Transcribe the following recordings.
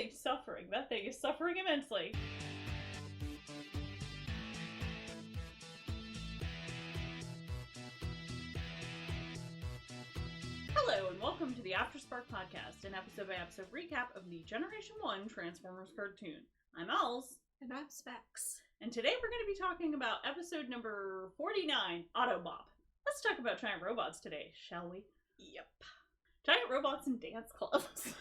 thing's suffering. That thing is suffering immensely. Hello, and welcome to the Afterspark podcast, an episode-by-episode recap of the Generation 1 Transformers cartoon. I'm Alz. And I'm Specs. And today we're going to be talking about episode number 49, Auto-Bop. Let's talk about giant robots today, shall we? Yep. Giant robots and dance clubs.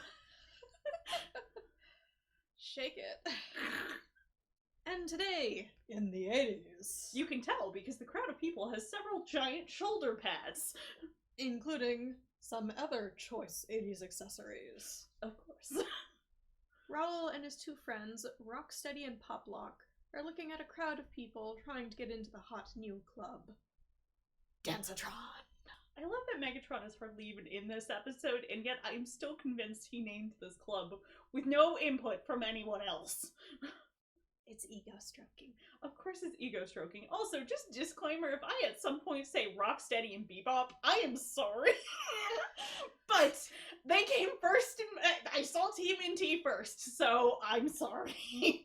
Shake it. And today, in the 80s. You can tell because the crowd of people has several giant shoulder pads. Including some other choice 80s accessories. Of course. Raoul and his two friends, Rocksteady and Poplock, are looking at a crowd of people trying to get into the hot new club. Dancetron. I love that Megatron is hardly even in this episode, and yet I'm still convinced he named this club with no input from anyone else. It's ego stroking. Of course it's ego stroking. Also, just disclaimer, if I at some point say Rocksteady and Bebop, I am sorry. But they came first, and I saw TMNT first, so I'm sorry.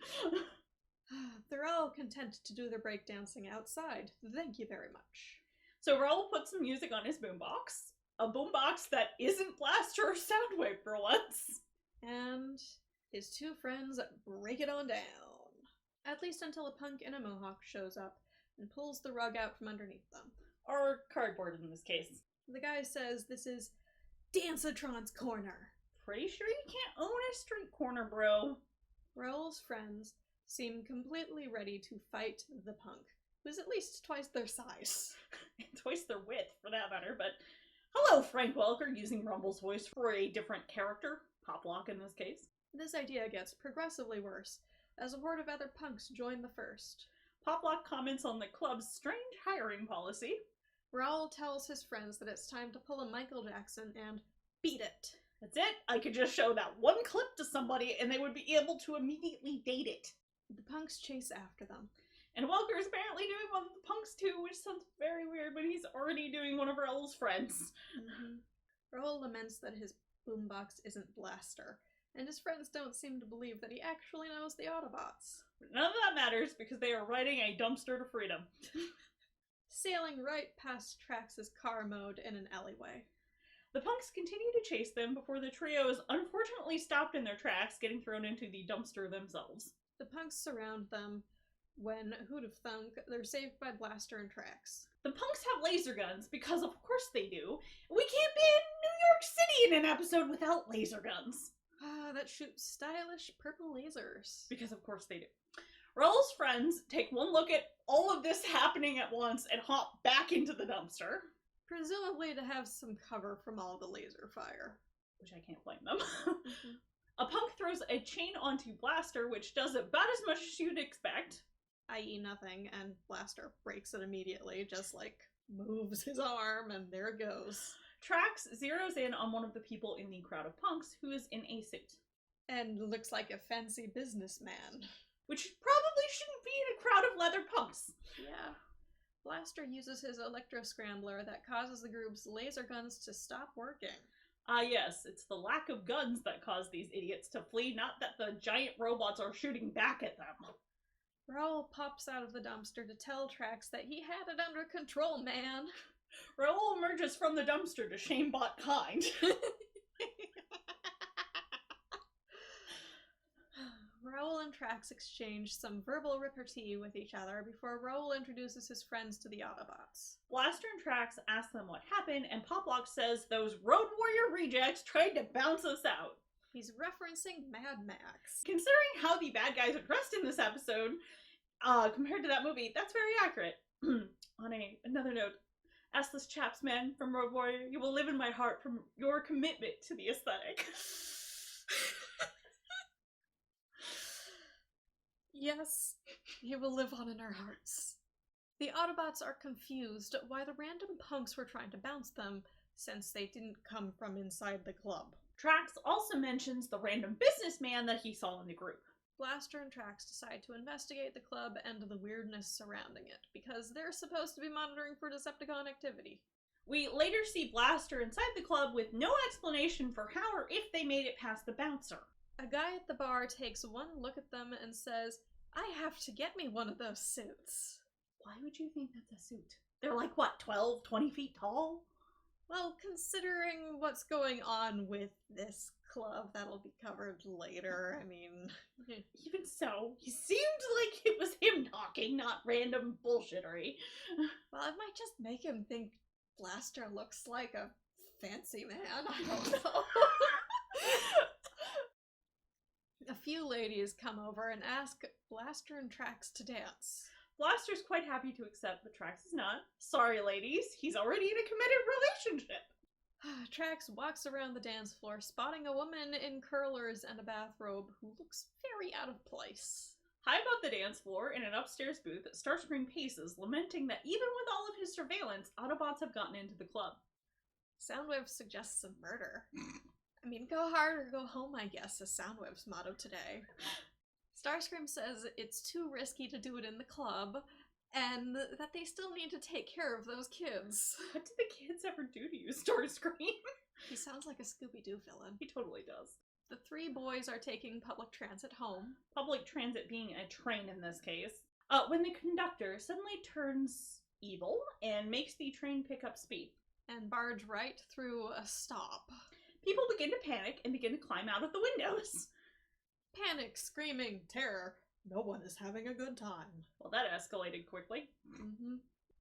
They're all content to do their breakdancing outside. Thank you very much. So Raoul put some music on his boombox. A boombox that isn't Blaster or Soundwave for once. And his two friends break it on down. At least until a punk in a mohawk shows up and pulls the rug out from underneath them. Or cardboard in this case. The guy says this is Dancetron's corner. Pretty sure you can't own a street corner, bro. Raoul's friends seem completely ready to fight the punk, who's at least twice their size. Twice their width, for that matter, but hello, Frank Welker, using Rumble's voice for a different character, Poplock in this case. This idea gets progressively worse, as a horde of other punks join the first. Poplock comments on the club's strange hiring policy. Raoul tells his friends that it's time to pull a Michael Jackson and beat it. That's it. I could just show that one clip to somebody and they would be able to immediately date it. The punks chase after them. And Welker is apparently doing one of the punks too, which sounds very weird, but he's already doing one of Raoul's friends. Mm-hmm. Raoul laments that his boombox isn't Blaster, and his friends don't seem to believe that he actually knows the Autobots. None of that matters because they are riding a dumpster to freedom. Sailing right past Trax's car mode in an alleyway. The punks continue to chase them before the trio is unfortunately stopped in their tracks, getting thrown into the dumpster themselves. The punks surround them. When, who'd have thunk, they're saved by Blaster and Trax. The punks have laser guns, because of course they do. We can't be in New York City in an episode without laser guns. That shoots stylish purple lasers. Because of course they do. Raoul's friends take one look at all of this happening at once and hop back into the dumpster. Presumably to have some cover from all the laser fire. Which I can't blame them. A punk throws a chain onto Blaster, which does about as much as you'd expect. I.e. nothing, and Blaster breaks it immediately, just like moves his arm, and there it goes. Trax zeroes in on one of the people in the crowd of punks who is in a suit. And looks like a fancy businessman. Which probably shouldn't be in a crowd of leather punks. Yeah. Blaster uses his electro-scrambler that causes the group's laser guns to stop working. Yes, it's the lack of guns that cause these idiots to flee, not that the giant robots are shooting back at them. Raoul pops out of the dumpster to tell Trax that he had it under control, man. Raoul emerges from the dumpster to shame-bot kind. Raoul and Trax exchange some verbal repartee with each other before Raoul introduces his friends to the Autobots. Blaster and Trax ask them what happened, and Poplock says those Road Warrior rejects tried to bounce us out. He's referencing Mad Max. Considering how the bad guys are dressed in this episode, compared to that movie, that's very accurate. On another note, assless chaps, man, from Road Warrior, you will live in my heart from your commitment to the aesthetic. Yes, he will live on in our hearts. The Autobots are confused why the random punks were trying to bounce them, since they didn't come from inside the club. Trax also mentions the random businessman that he saw in the group. Blaster and Trax decide to investigate the club and the weirdness surrounding it, because they're supposed to be monitoring for Decepticon activity. We later see Blaster inside the club with no explanation for how or if they made it past the bouncer. A guy at the bar takes one look at them and says, "I have to get me one of those suits." Why would you think that's a suit? They're like, what, 12, 20 feet tall? Well, considering what's going on with this club, that'll be covered later. I mean... Even so, he seemed like it was him talking, not random bullshittery. Well, it might just make him think Blaster looks like a fancy man. I don't know. A few ladies come over and ask Blaster and Trax to dance. Blaster's quite happy to accept, but Trax is not. Sorry, ladies, he's already in a committed relationship. Trax walks around the dance floor, spotting a woman in curlers and a bathrobe who looks very out of place. High above the dance floor, in an upstairs booth, Starscream paces, lamenting that even with all of his surveillance, Autobots have gotten into the club. Soundwave suggests a murder. I mean, go hard or go home, I guess, is Soundwave's motto today. Starscream says it's too risky to do it in the club, and that they still need to take care of those kids. What did the kids ever do to you, Starscream? He sounds like a Scooby-Doo villain. He totally does. The three boys are taking public transit home. Public transit being a train in this case. When the conductor suddenly turns evil and makes the train pick up speed. And barge right through a stop. People begin to panic and begin to climb out of the windows. Panic, screaming, terror. No one is having a good time. Well, that escalated quickly.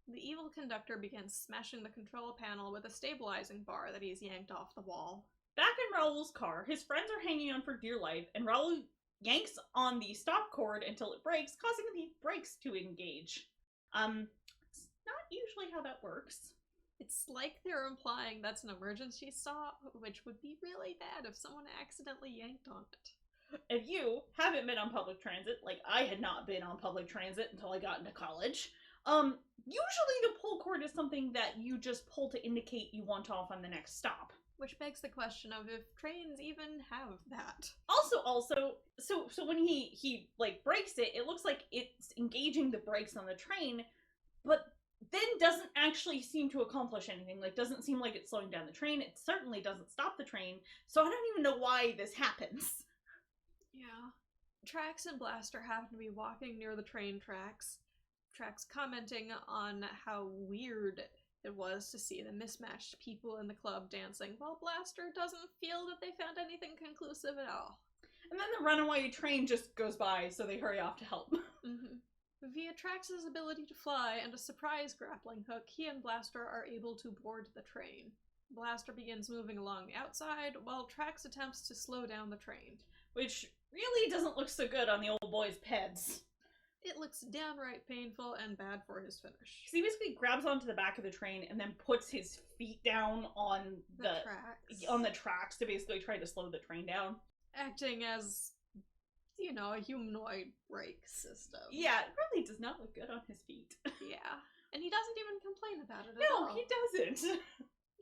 The evil conductor begins smashing the control panel with a stabilizing bar that he's yanked off the wall. Back in Raoul's car, his friends are hanging on for dear life, and Raoul yanks on the stop cord until it breaks, causing the brakes to engage. It's not usually how that works. It's like they're implying that's an emergency stop, which would be really bad if someone accidentally yanked on it. If you haven't been on public transit, like I had not been on public transit until I got into college, usually the pull cord is something that you just pull to indicate you want off on the next stop. Which begs the question of if trains even have that. Also, so when he like breaks it, it looks like it's engaging the brakes on the train, but then doesn't actually seem to accomplish anything. Like, doesn't seem like it's slowing down the train. It certainly doesn't stop the train, so I don't even know why this happens. Yeah. Trax and Blaster happen to be walking near the train tracks. Trax commenting on how weird it was to see the mismatched people in the club dancing, while Blaster doesn't feel that they found anything conclusive at all. And then the runaway train just goes by, so they hurry off to help. Via Trax's ability to fly and a surprise grappling hook, he and Blaster are able to board the train. Blaster begins moving along the outside, while Trax attempts to slow down the train. Which really doesn't look so good on the old boy's peds. It looks downright painful and bad for his finish. He basically grabs onto the back of the train and then puts his feet down on the tracks to basically try to slow the train down. Acting as, you know, a humanoid brake system. Yeah, it really does not look good on his feet. Yeah. And he doesn't even complain about it at all. No, he doesn't.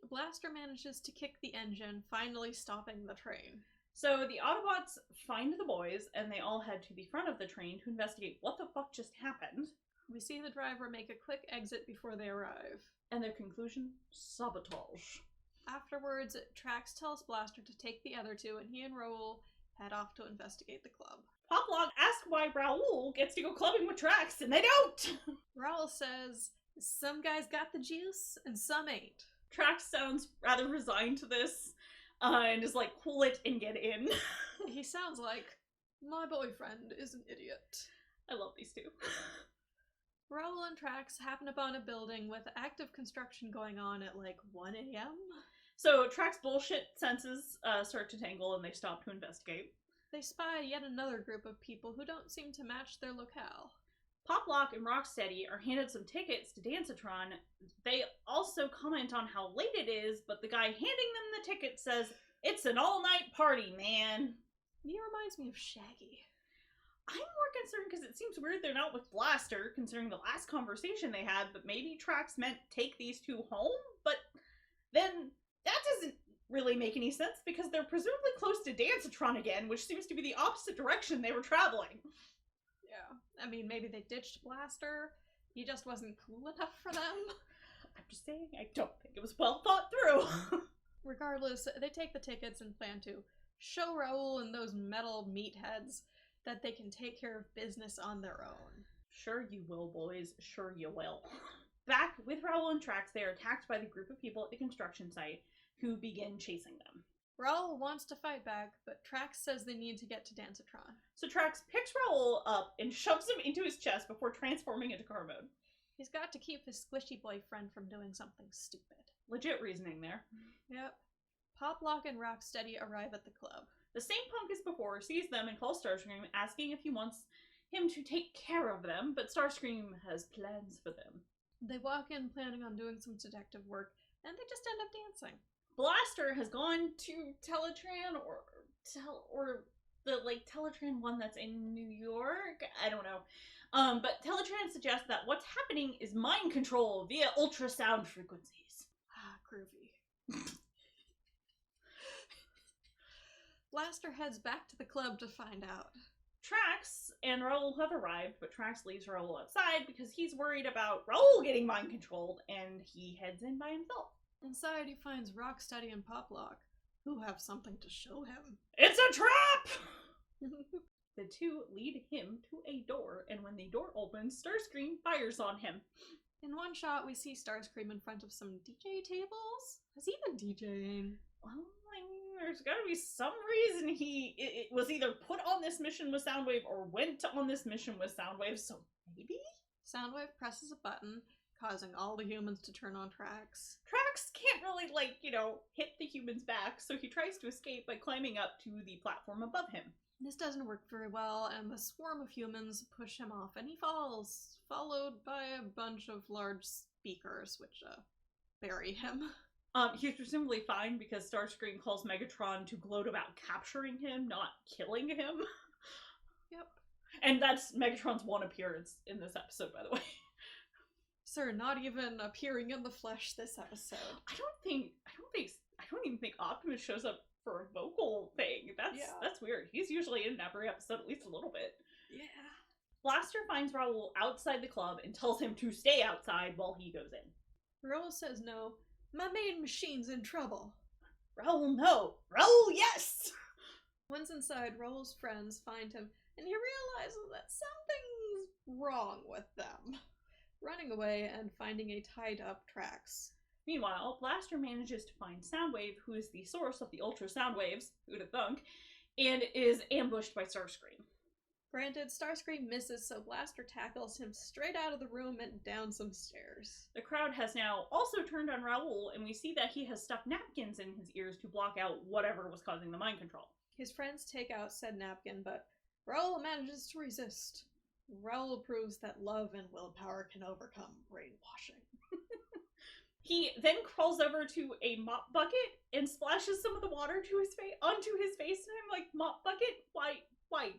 Blaster manages to kick the engine, finally stopping the train. So the Autobots find the boys, and they all head to the front of the train to investigate what the fuck just happened. We see the driver make a quick exit before they arrive. And their conclusion? Sabotage. Afterwards, Trax tells Blaster to take the other two, and he and Raoul head off to investigate the club. Poplog asks why Raoul gets to go clubbing with Trax, and they don't! Raoul says, some guys got the juice, and some ain't. Trax sounds rather resigned to this. And is like, cool it and get in. He sounds like, my boyfriend is an idiot. I love these two. Raoul and Trax happen upon a building with active construction going on at like 1 a.m. So Trax' bullshit senses start to tangle and they stop to investigate. They spy yet another group of people who don't seem to match their locale. Poplock and Rocksteady are handed some tickets to Dancetron. They also comment on how late it is, but the guy handing them the ticket says, it's an all-night party, man. He reminds me of Shaggy. I'm more concerned because it seems weird they're not with Blaster, considering the last conversation they had, but maybe Trax meant take these two home? But then that doesn't really make any sense because they're presumably close to Dancetron again, which seems to be the opposite direction they were traveling. Yeah, I mean, maybe they ditched Blaster. He just wasn't cool enough for them. I'm just saying, I don't think it was well thought through. Regardless, they take the tickets and plan to show Raoul and those metal meatheads that they can take care of business on their own. Sure you will, boys. Sure you will. Back with Raoul and Trax, they are attacked by the group of people at the construction site who begin chasing them. Raoul wants to fight back, but Trax says they need to get to Dancitron. So Trax picks Raoul up and shoves him into his chest before transforming into car mode. He's got to keep his squishy boyfriend from doing something stupid. Legit reasoning there. Yep. Poplock and Rocksteady arrive at the club. The same punk as before sees them and calls Starscream, asking if he wants him to take care of them, but Starscream has plans for them. They walk in planning on doing some detective work, and they just end up dancing. Blaster has gone to Teletran or the Teletran one that's in New York. I don't know. But Teletran suggests that what's happening is mind control via ultrasound frequencies. Ah, groovy. Blaster heads back to the club to find out. Trax and Raoul have arrived, but Trax leaves Raoul outside because he's worried about Raoul getting mind controlled, and he heads in by himself. Inside, he finds Rocksteady and Poplock, who have something to show him. It's a trap! The two lead him to a door, and when the door opens, Starscream fires on him. In one shot, we see Starscream in front of some DJ tables. Has he been DJing? Well, I mean, there's gotta be some reason he was either put on this mission with Soundwave or went on this mission with Soundwave, so maybe? Soundwave presses a button, causing all the humans to turn on Trax. Trax can't really, hit the humans back, so he tries to escape by climbing up to the platform above him. This doesn't work very well, and the swarm of humans push him off, and he falls, followed by a bunch of large speakers, which bury him. He's presumably fine because Starscream calls Megatron to gloat about capturing him, not killing him. Yep. And that's Megatron's one appearance in this episode, by the way. Sir, not even appearing in the flesh this episode. I don't even think Optimus shows up for a vocal thing. That's weird. He's usually in every episode at least a little bit. Yeah. Blaster finds Raoul outside the club and tells him to stay outside while he goes in. Raoul says no. My main machine's in trouble. Raoul, no. Raoul, yes! Once inside, Raoul's friends find him, and he realizes that something's wrong with them. Running away and finding a tied-up Trax. Meanwhile, Blaster manages to find Soundwave, who is the source of the ultrasound waves, who'da thunk, and is ambushed by Starscream. Granted, Starscream misses, so Blaster tackles him straight out of the room and down some stairs. The crowd has now also turned on Raoul, and we see that he has stuffed napkins in his ears to block out whatever was causing the mind control. His friends take out said napkin, but Raoul manages to resist. Raoul proves that love and willpower can overcome brainwashing. He then crawls over to a mop bucket and splashes some of the water onto his face, and I'm like, mop bucket? Why?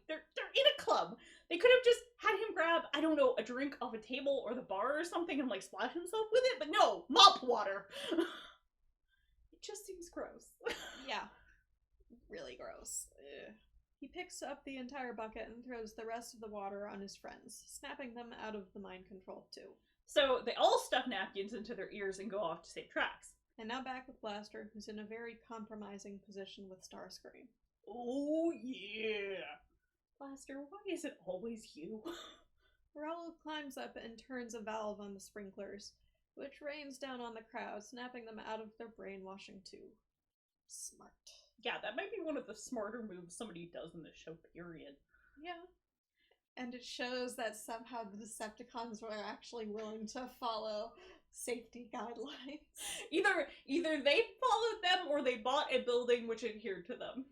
They're in a club. They could have just had him grab, I don't know, a drink off a table or the bar or something and splash himself with it, but no, mop water. It just seems gross. Yeah. Really gross. Ugh. He picks up the entire bucket and throws the rest of the water on his friends, snapping them out of the mind control too. So they all stuff napkins into their ears and go off to save Trax. And now back with Blaster, who's in a very compromising position with Starscream. Oh yeah! Blaster, why is it always you? Raoul climbs up and turns a valve on the sprinklers, which rains down on the crowd, snapping them out of their brainwashing too. Smart. Yeah, that might be one of the smarter moves somebody does in this show, period. Yeah. And it shows that somehow the Decepticons were actually willing to follow safety guidelines. Either they followed them or they bought a building which adhered to them.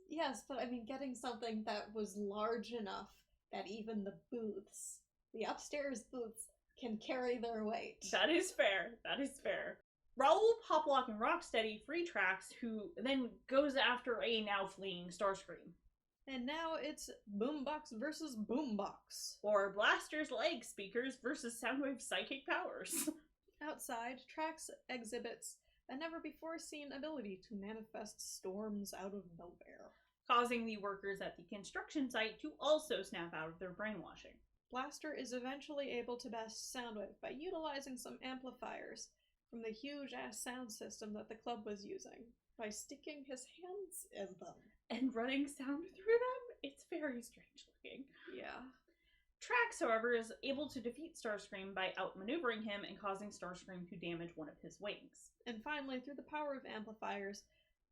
Yes, but I mean, getting something that was large enough that even the booths, the upstairs booths, can carry their weight. That is fair. That is fair. Raoul, Poplock, and Rocksteady free Trax, who then goes after a now fleeing Starscream. And now it's Boombox versus Boombox. Or Blaster's leg speakers versus Soundwave's psychic powers. Outside, Trax exhibits a never-before-seen ability to manifest storms out of nowhere, causing the workers at the construction site to also snap out of their brainwashing. Blaster is eventually able to best Soundwave by utilizing some amplifiers from the huge-ass sound system that the club was using, by sticking his hands in them. and running sound through them. It's very strange looking. Yeah. Trax, however, is able to defeat Starscream by outmaneuvering him and causing Starscream to damage one of his wings. And finally, through the power of amplifiers,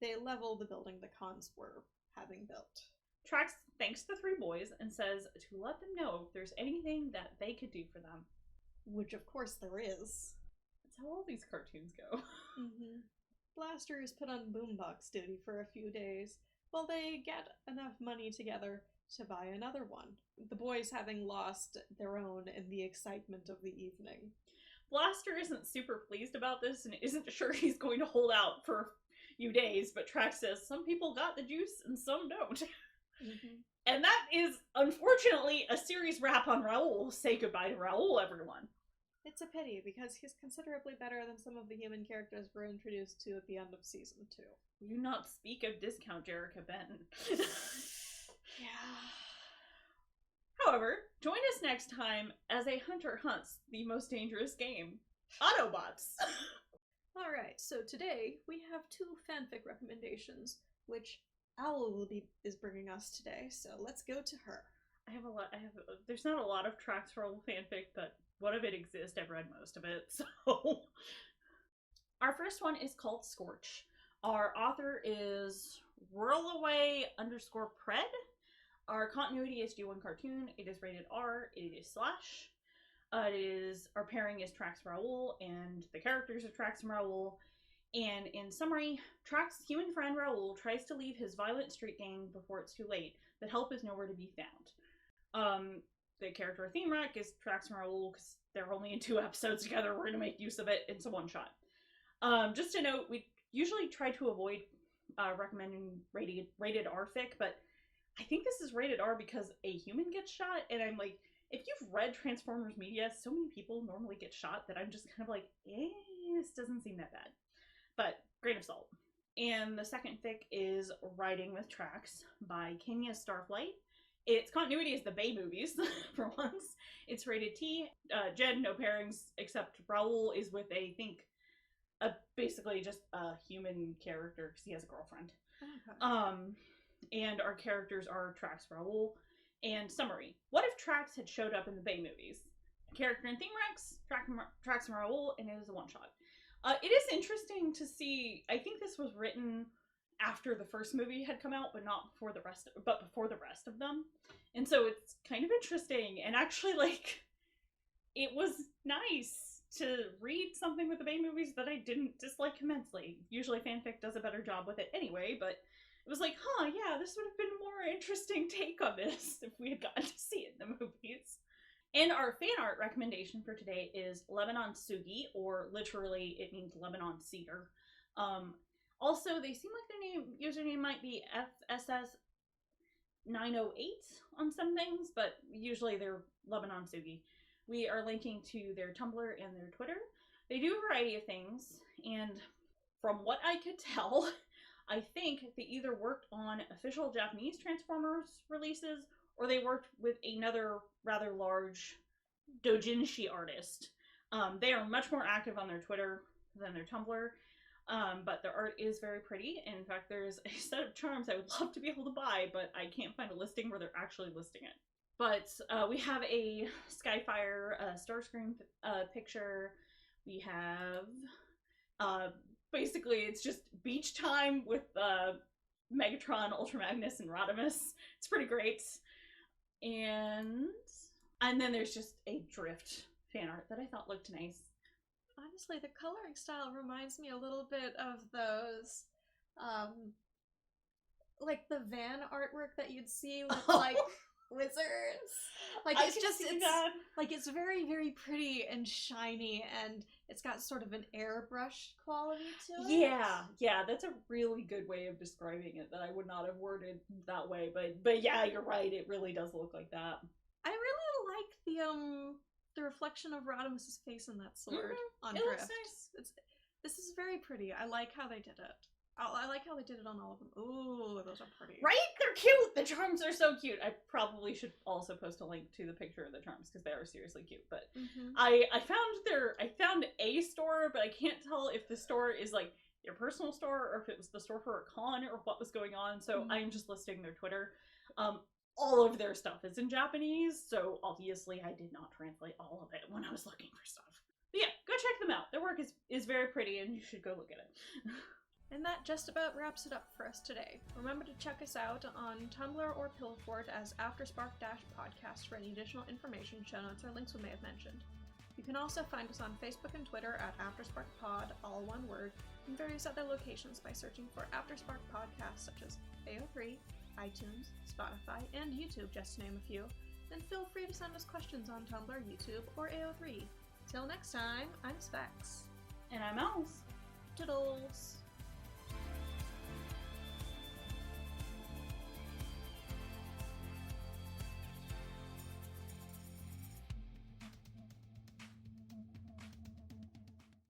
they level the building the cons were having built. Trax thanks the three boys and says to let them know if there's anything that they could do for them. Which, of course, there is. That's how all these cartoons go. Mm-hmm. Blaster is put on boombox duty for a few days, while they get enough money together to buy another one, the boys having lost their own in the excitement of the evening. Blaster isn't super pleased about this and isn't sure he's going to hold out for a few days, but Trax says some people got the juice and some don't. Mm-hmm. And that is, unfortunately, a series wrap on Raoul. Say goodbye to Raoul, everyone. It's a pity, because he's considerably better than some of the human characters we're introduced to at the end of season 2. Do not speak of discount Jerica Benton. Yeah. However, join us next time as a hunter hunts the most dangerous game, Autobots. Alright, so today we have 2 fanfic recommendations, which Owl is bringing us today, so let's go to her. There's not a lot of Trax Roll fanfic, but what of it exists? I've read most of it, so. Our first one is called Scorch. Our author is Whirlaway_Pred. Our continuity is G1 Cartoon. It is rated R. It is slash. Our pairing is Trax Raoul, and the characters are Trax and Raoul. And in summary, Trax's human friend Raoul tries to leave his violent street gang before it's too late, but help is nowhere to be found. The character theme rec is Trax and Raoul, because they're only in 2 episodes together. We're going to make use of it. It's a one-shot. Just a note, we usually try to avoid recommending rated R fic, but I think this is rated R because a human gets shot, and I'm like, if you've read Transformers media, so many people normally get shot that I'm just kind of like, this doesn't seem that bad. But, grain of salt. And the second fic is Riding with Trax by Kenya Starflight. Its continuity is the Bay movies, for once. It's rated T. Jed, no pairings, except Raoul is with basically just a human character, because he has a girlfriend. Okay. And our characters are Trax, Raoul, and summary. What if Trax had showed up in the Bay movies? Character and theme recs, Trax and Raoul, and it is a one-shot. It is interesting to see, I think this was written after the first movie had come out, but before the rest of them. And so it's kind of interesting, and actually, like, it was nice to read something with the Bay movies that I didn't dislike immensely. Usually fanfic does a better job with it anyway, but it was like, yeah, this would have been a more interesting take on this if we had gotten to see it in the movies. And our fan art recommendation for today is Lebanon Sugi, or literally it means Lebanon Cedar. Also, they seem like their username might be FSS908 on some things, but usually they're Lebanon Sugi. We are linking to their Tumblr and their Twitter. They do a variety of things, and from what I could tell, I think they either worked on official Japanese Transformers releases, or they worked with another rather large doujinshi artist. They are much more active on their Twitter than their Tumblr, but their art is very pretty, and in fact there's a set of charms I would love to be able to buy, but I can't find a listing where they're actually listing it. But we have a Skyfire Starscream picture. We have, basically it's just beach time with Megatron, Ultra Magnus, and Rodimus. It's pretty great. And then there's just a Drift fan art that I thought looked nice. Honestly, the coloring style reminds me a little bit of those, like the van artwork that you'd see with like wizards. Like it's very, very pretty and shiny, and it's got sort of an airbrush quality to it. Yeah, that's a really good way of describing it that I would not have worded that way, but yeah, you're right, it really does look like that. I really like the reflection of Rodimus's face in that sword on Drift. Looks nice. This is very pretty. I like how they did it. I like how they did it on all of them. Ooh, those are pretty. Right? They're cute! The charms are so cute. I probably should also post a link to the picture of the charms, because they are seriously cute. But I found a store, but I can't tell if the store is like their personal store or if it was the store for a con or what was going on. So I'm just listing their Twitter. All of their stuff is in Japanese, so obviously I did not translate all of it when I was looking for stuff. But yeah, go check them out. Their work is very pretty and you should go look at it. And that just about wraps it up for us today. Remember to check us out on Tumblr or Pillowfort as Afterspark-podcast for any additional information, show notes, or links we may have mentioned. You can also find us on Facebook and Twitter at AftersparkPod, all one word, and various other locations by searching for Afterspark podcasts such as AO3, iTunes, Spotify, and YouTube, just to name a few. Then feel free to send us questions on Tumblr, YouTube, or AO3. Till next time, I'm Specs. And I'm Else. Toodles!